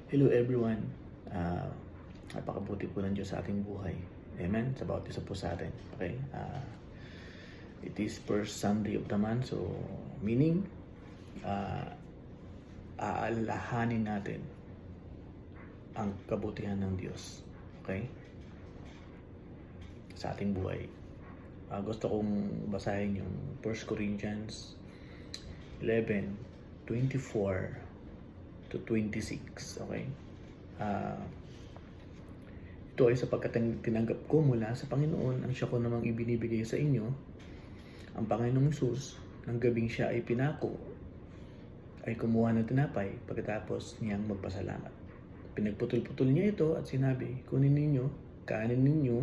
Hello everyone. Napakabuti po ng Diyos sa ating buhay. Amen. Sa bawat isa po sa atin. Okay. It is first Sunday of the month. So, meaning, aalahanin natin ang kabutihan ng Diyos. Okay. Sa ating buhay. Gusto kong basahin yung 1 Corinthians 11:24 to 26. Okay. Ito ay sapagkat tinanggap ko mula sa Panginoon ang siya ko namang ibinibigay sa inyo. Ang Panginoong Hesus, ng gabing siya ay pinako, ay kumuha ng tinapay pagkatapos niyang magpasalamat. Pinagputol-putol niya ito at sinabi, kunin ninyo, kanin ninyo,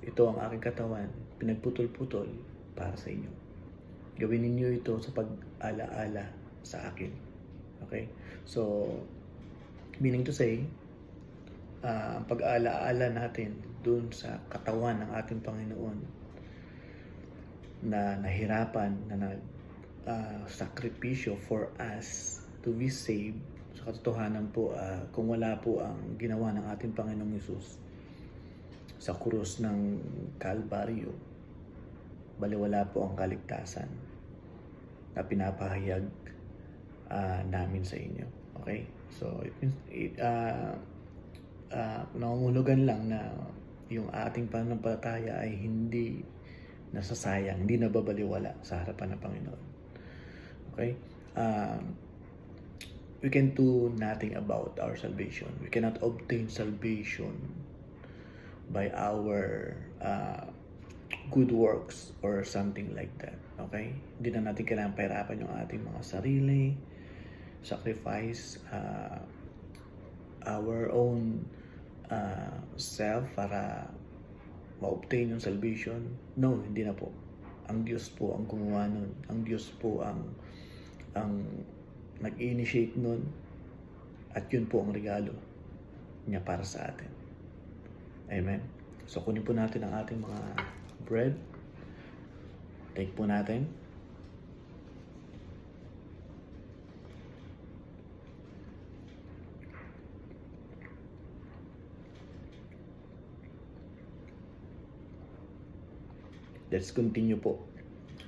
ito ang aking katawan, pinagputol-putol para sa inyo. Gawin ninyo ito sa pag-alaala sa akin. Okay? So, meaning to say, ang pag-aalaala natin dun sa katawan ng ating Panginoon na nahirapan, na sakripisyo for us to be saved. Sa katotohanan po, kung wala po ang ginawa ng ating Panginoong Hesus sa krus ng Kalbaryo, baliwala po ang kaligtasan na pinapahayag namin sa inyo. Okay? So, it means, nangungulugan lang na yung ating pananampalataya ay hindi nasasayang, hindi nababaliwala sa harapan ng Panginoon. Okay? We can do nothing about our salvation. We cannot obtain salvation by our good works or something like that. Okay? Hindi na natin kailangan pahirapan yung ating mga sarili, sacrifice our own self para ma-obtain yung salvation. No, hindi na po. Ang Diyos po ang gumawa nun. Ang Diyos po ang nag-initiate nun, at yun po ang regalo niya para sa atin. Amen. So, kunin po natin ang ating mga bread. Take po natin. Let's continue po.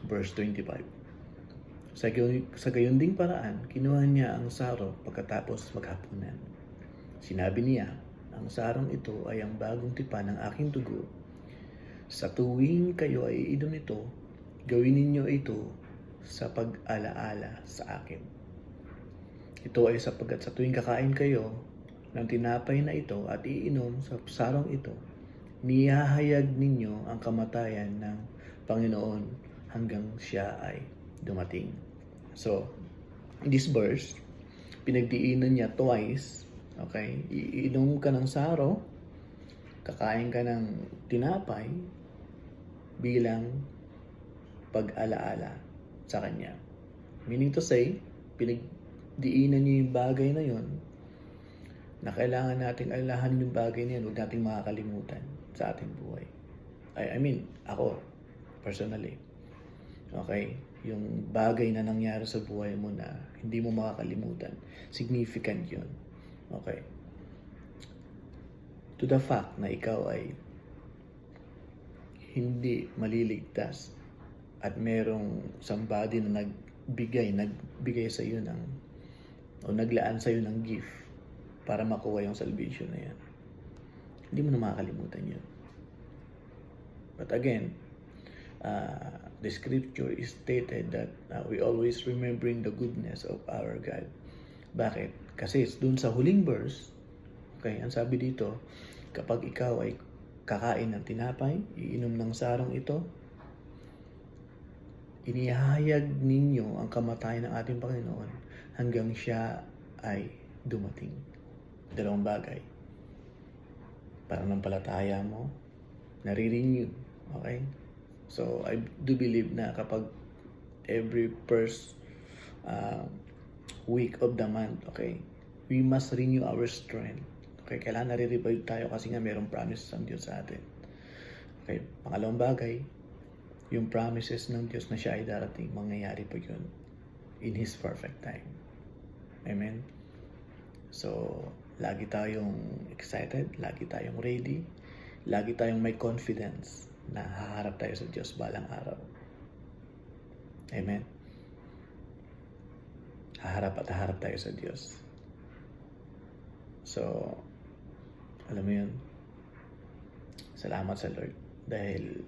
Verse 25. Sa gayon ding paraan, kinuha niya ang saro pagkatapos maghapunan. Sinabi niya, ang sarong ito ay ang bagong tipan ng aking dugo. Sa tuwing kayo ay iinom ito, gawin ninyo ito sa pag-alaala sa akin. Ito ay sapagkat sa tuwing kakain kayo ng tinapay na ito at iinom sa sarong ito, nihahayag ninyo ang kamatayan ng Panginoon hanggang siya ay dumating. So, in this verse, pinagdiinan niya twice. Okay? Iinom ka ng saro, kakain ka ng tinapay bilang pag-alaala sa Kanya. Meaning to say, pinagdiinan niya yung bagay na yon na kailangan nating alalahanin yung bagay na yun, huwag nating makakalimutan sa ating buhay. I mean, ako, personally. Okay? Yung bagay na nangyari sa buhay mo na hindi mo makakalimutan. Significant yun. Okay? To the fact na ikaw ay hindi maliligtas at merong somebody na nagbigay sa iyo o naglaan sa iyo ng gift para makuha yung salvation na yan. Hindi mo na makakalimutan yun. But again, the scripture is stated that we always remembering the goodness of our God. Bakit? Kasi dun sa huling verse, okay, ang sabi dito, kapag ikaw ay kakain ng tinapay, iinom ng sarong ito, inihahayag ninyo ang kamatayan ng ating Panginoon hanggang siya ay dumating. Dalawang bagay. Pananampalataya mo, nare-renew. Okay? So, I do believe na kapag every first week of the month, okay, we must renew our strength. Okay, kailangan nare-revive tayo kasi nga mayroong promises ng Diyos sa atin. Okay, pangalawang bagay, yung promises ng Diyos na siya ay darating, mangyayari po yun in His perfect time. Amen? So, lagi tayong excited, lagi tayong ready, lagi tayong may confidence na haharap tayo sa Diyos balang araw. Amen? Haharap tayo sa Diyos. So, alam mo yun, salamat sa Lord dahil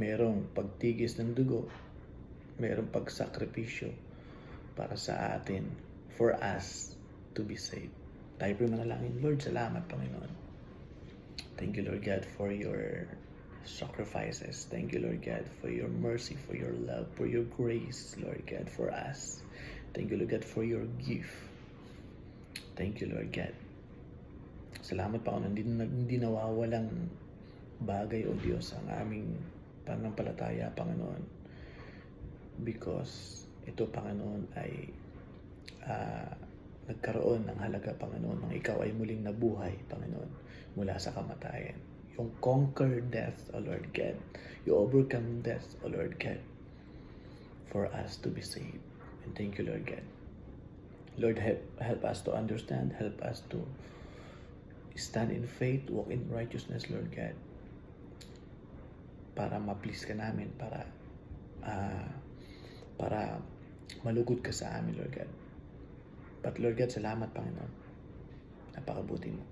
merong pagtigis ng dugo, merong pagsakripisyo para sa atin, for us to be saved. Tayo po manalangin. Lord, salamat Panginoon. Thank you Lord God for your sacrifices. Thank you Lord God for your mercy, for your love, for your grace, Lord God, for us. Thank you Lord God for your gift. Thank you Lord God. Salamat Panginoon, hindi nawawalang bagay o Diyos ang aming pananampalataya, Panginoon. Because ito, Panginoon, ay nagkaroon ng halaga, Panginoon, nang ikaw ay muling nabuhay, Panginoon, mula sa kamatayan. Yung conquer death, O Lord God. You overcome death, O Lord God, for us to be saved. And thank you, Lord God. Lord, help us to understand, help us to stand in faith, walk in righteousness, Lord God, para ma-please ka namin, para malugod ka sa amin, Lord God. But Lord God, salamat Panginoon. Napakabuti mo.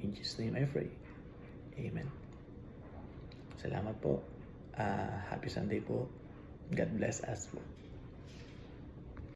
In Jesus' name I pray. Amen. Salamat po. Happy Sunday po. God bless us po.